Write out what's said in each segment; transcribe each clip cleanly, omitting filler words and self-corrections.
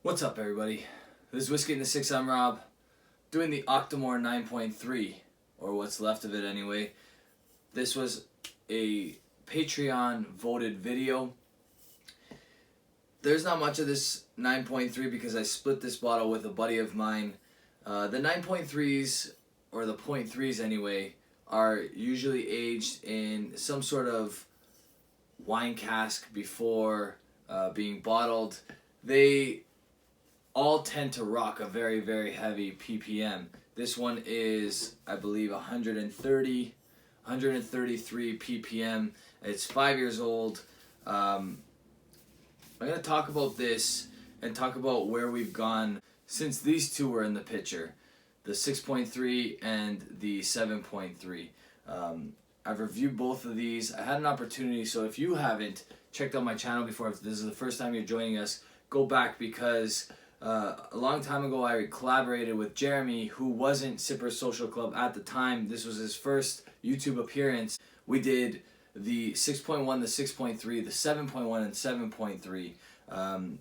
What's up, everybody? This is Whiskey in the Six. I'm Rob, doing the Octomore 9.3, or what's left of it anyway. This was a Patreon voted video. There's not much of this 9.3 because I split this bottle with a buddy of mine. The 9.3s, or the .3s anyway, are usually aged in some sort of wine cask before being bottled. They all tend to rock a very, very heavy ppm. This one is, I believe, 133 ppm. It's 5 years old. I'm going to talk about this and talk about where we've gone since these two were in the picture, the 6.3 and the 7.3. I've reviewed both of these. I had an opportunity, so if you haven't checked out my channel before, if this is the first time you're joining us, go back, because a long time ago I collaborated with Jeremy, who wasn't Sipper Social Club at the time. This was his first YouTube appearance. We did the 6.1, the 6.3, the 7.1, and 7.3,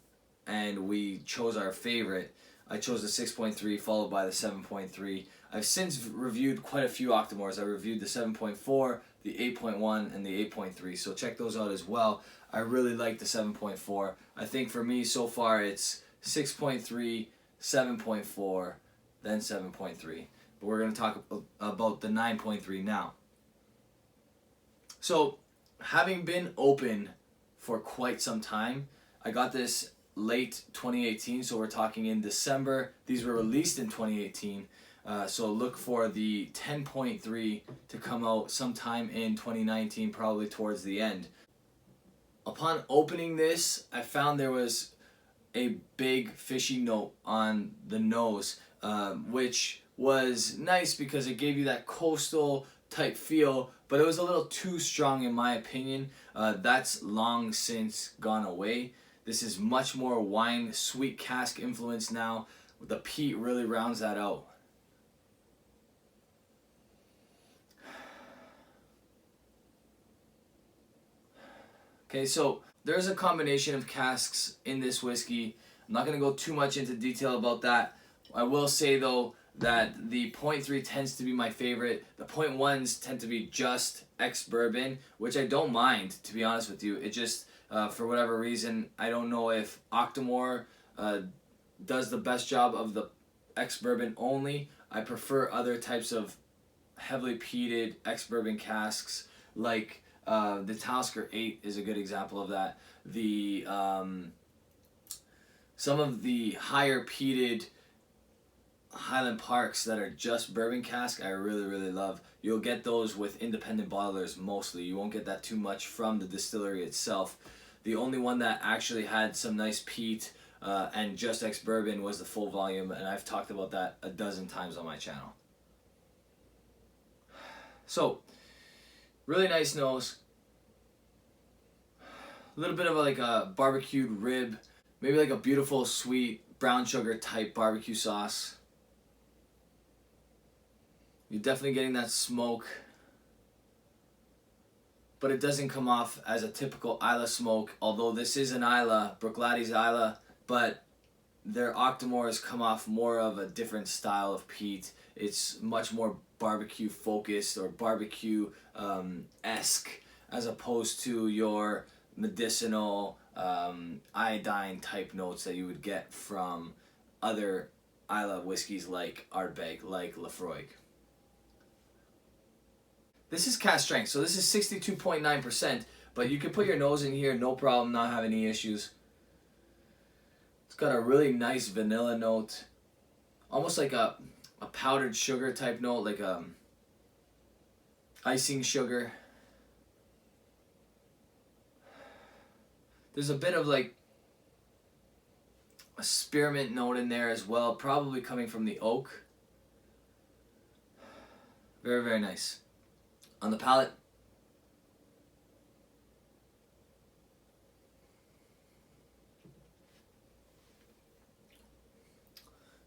and we chose our favorite. I chose the 6.3 followed by the 7.3. I've since reviewed quite a few Octomores. I reviewed the 7.4, the 8.1, and the 8.3, so check those out as well. I really like the 7.4. I think for me so far it's 6.3, 7.4, then 7.3. But we're going to talk about the 9.3 now. So, having been open for quite some time, I got this late 2018, so we're talking in December. These were released in 2018, so look for the 10.3 to come out sometime in 2019, probably towards the end. Upon opening this, I found there was a big fishy note on the nose, which was nice because it gave you that coastal type feel, but it was a little too strong in my opinion. That's long since gone away. This is much more wine, sweet cask influence now. The peat really rounds that out. Okay, so there's a combination of casks in this whiskey. I'm not going to go too much into detail about that. I will say though that the .3 tends to be my favorite. The .1s tend to be just ex-bourbon, which I don't mind, to be honest with you. It just, for whatever reason, I don't know if Octomore does the best job of the ex-bourbon only. I prefer other types of heavily peated ex-bourbon casks, like the Talisker 8 is a good example of that. The some of the higher peated Highland Parks that are just bourbon cask, I really love. You'll get those with independent bottlers mostly. You won't get that too much from the distillery itself. The only one that actually had some nice peat and just ex-bourbon was the Full Volume, and I've talked about that a dozen times on my channel. So, really nice nose. A little bit of like a barbecued rib. Maybe like a beautiful sweet brown sugar type barbecue sauce. You're definitely getting that smoke. But it doesn't come off as a typical Islay smoke. Although this is an Islay, Bruichladdich Islay. But their Octomores come off more of a different style of peat. It's much more barbecue focused, or barbecue-esque, as opposed to your medicinal iodine type notes that you would get from other Islay whiskeys like Ardbeg, like Laphroaig. This is cask strength, so this is 62.9%, but you can put your nose in here, no problem, not have any issues. It's got a really nice vanilla note, almost like a powdered sugar type note, like icing sugar. There's a bit of like a spearmint note in there as well, probably coming from the oak. Very, very nice. On the palate,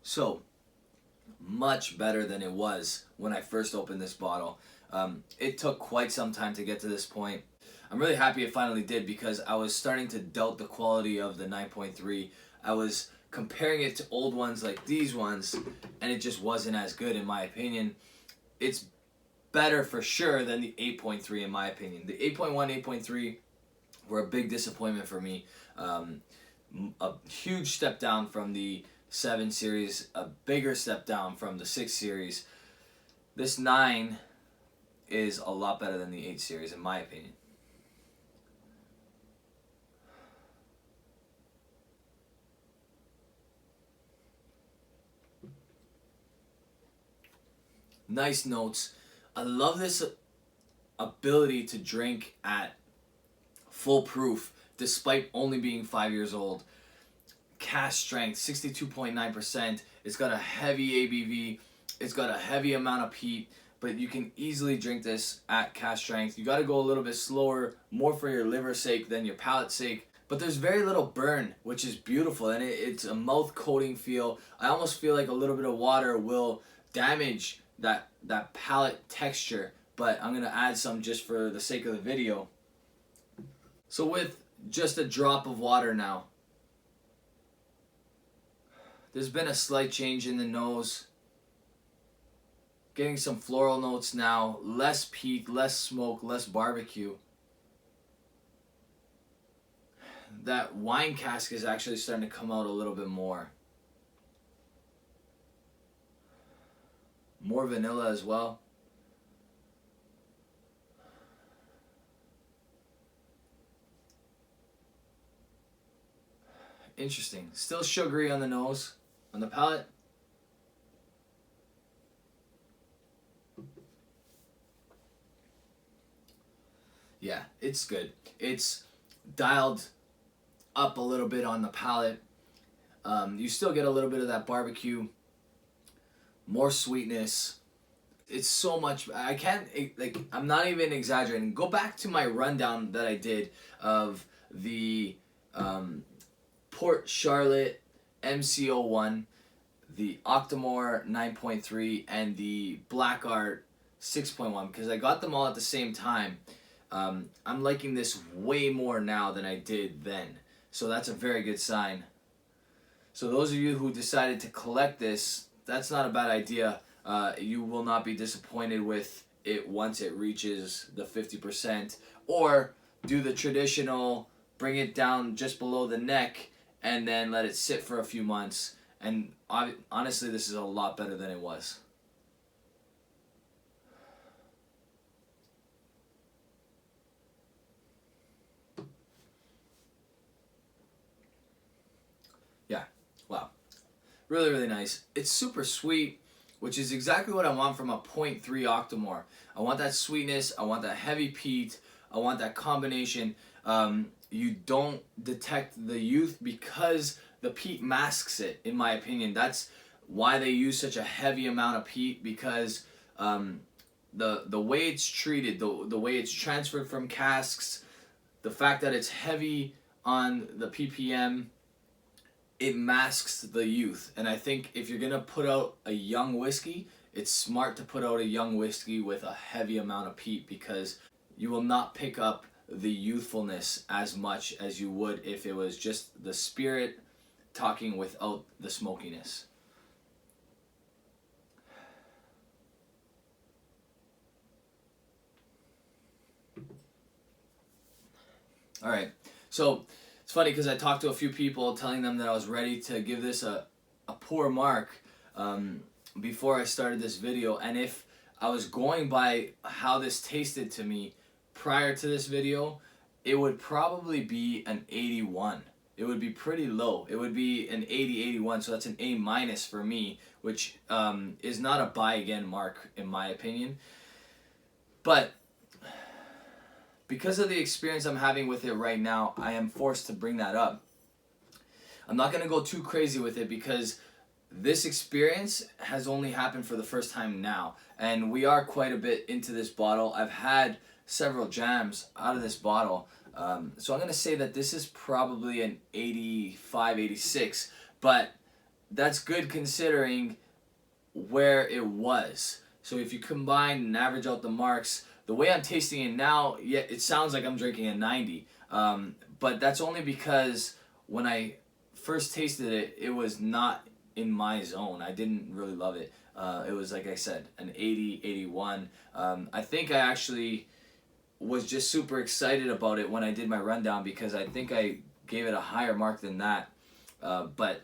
so much better than it was when I first opened this bottle. It took quite some time to get to this point. I'm really happy it finally did, because I was starting to doubt the quality of the 9.3. I was comparing it to old ones like these ones, and it just wasn't as good in my opinion. It's better for sure than the 8.3 in my opinion. The 8.1, 8.3 were a big disappointment for me. A huge step down from the 7 series, a bigger step down from the 6 series. This 9 is a lot better than the 8 series in my opinion. Nice notes. I love this ability to drink at full proof despite only being 5 years old. Cask strength, 62.9%. It's got a heavy ABV. It's got a heavy amount of peat, but you can easily drink this at cask strength. You got to go a little bit slower, more for your liver's sake than your palate's sake. But there's very little burn, which is beautiful, and it's a mouth coating feel. I almost feel like a little bit of water will damage that palate texture, but I'm gonna add some just for the sake of the video. So with just a drop of water now, there's been a slight change in the nose. Getting some floral notes now, less peat, less smoke, less barbecue. That wine cask is actually starting to come out a little bit more. More vanilla as well. Interesting. Still sugary on the nose. On the palate. Yeah, it's good. It's dialed up a little bit on the palate. You still get a little bit of that barbecue. More sweetness. It's so much. I can't, like, I'm not even exaggerating. Go back to my rundown that I did of the Port Charlotte MC01, the Octomore 9.3, and the Black Art 6.1, because I got them all at the same time. I'm liking this way more now than I did then. So that's a very good sign. So those of you who decided to collect this, that's not a bad idea. You will not be disappointed with it once it reaches the 50%. Or do the traditional, bring it down just below the neck and then let it sit for a few months. And honestly, this is a lot better than it was. Yeah, wow. Really, really nice. It's super sweet, which is exactly what I want from a 0.3 Octomore. I want that sweetness, I want that heavy peat, I want that combination. You don't detect the youth because the peat masks it, in my opinion. That's why they use such a heavy amount of peat, because the way it's treated, the way it's transferred from casks, the fact that it's heavy on the ppm, it masks the youth. And I think if you're gonna put out a young whiskey, it's smart to put out a young whiskey with a heavy amount of peat, because you will not pick up the youthfulness as much as you would if it was just the spirit talking without the smokiness. All right, so it's funny because I talked to a few people telling them that I was ready to give this a poor mark before I started this video, and if I was going by how this tasted to me prior to this video, it would probably be an 81. It would be pretty low. It would be an 80, 81, so that's an A- for me, which is not a buy again mark in my opinion. But because of the experience I'm having with it right now, I am forced to bring that up. I'm not going to go too crazy with it because this experience has only happened for the first time now, and we are quite a bit into this bottle. I've had several jams out of this bottle, so I'm going to say that this is probably an 85, 86, but that's good considering where it was. So if you combine and average out the marks, the way I'm tasting it now, yeah, it sounds like I'm drinking a 90, but that's only because when I first tasted it, it was not in my zone. I didn't really love it. It was, like I said, an 80, 81. I think I actually was just super excited about it when I did my rundown, because I think I gave it a higher mark than that. But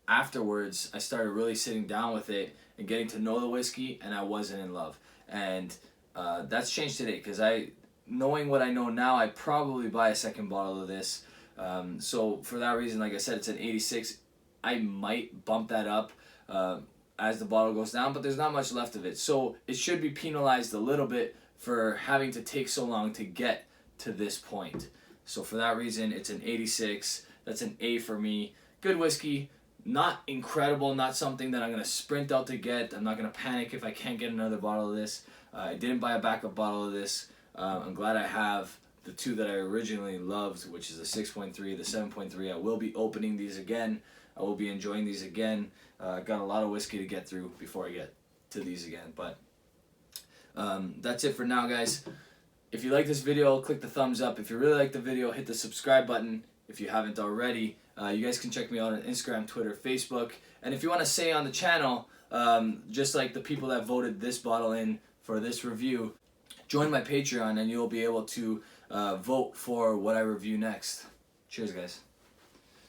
afterwards, I started really sitting down with it and getting to know the whiskey, and I wasn't in love. And that's changed today, because knowing what I know now, I'd probably buy a second bottle of this. So for that reason, like I said, it's an 86. I might bump that up as the bottle goes down, but there's not much left of it. So it should be penalized a little bit for having to take so long to get to this point. So for that reason, it's an 86. That's an A for me. Good whiskey. Not incredible, not something that I'm going to sprint out to get. I'm not going to panic if I can't get another bottle of this. I didn't buy a backup bottle of this. I'm glad I have the two that I originally loved, which is the 6.3, the 7.3. I will be opening these again. I will be enjoying these again. Got a lot of whiskey to get through before I get to these again. But that's it for now, guys. If you like this video, click the thumbs up. If you really like the video, hit the subscribe button if you haven't already. You guys can check me out on Instagram, Twitter, Facebook. And if you want to say on the channel, just like the people that voted this bottle in for this review, join my Patreon and you'll be able to vote for what I review next. Cheers, guys.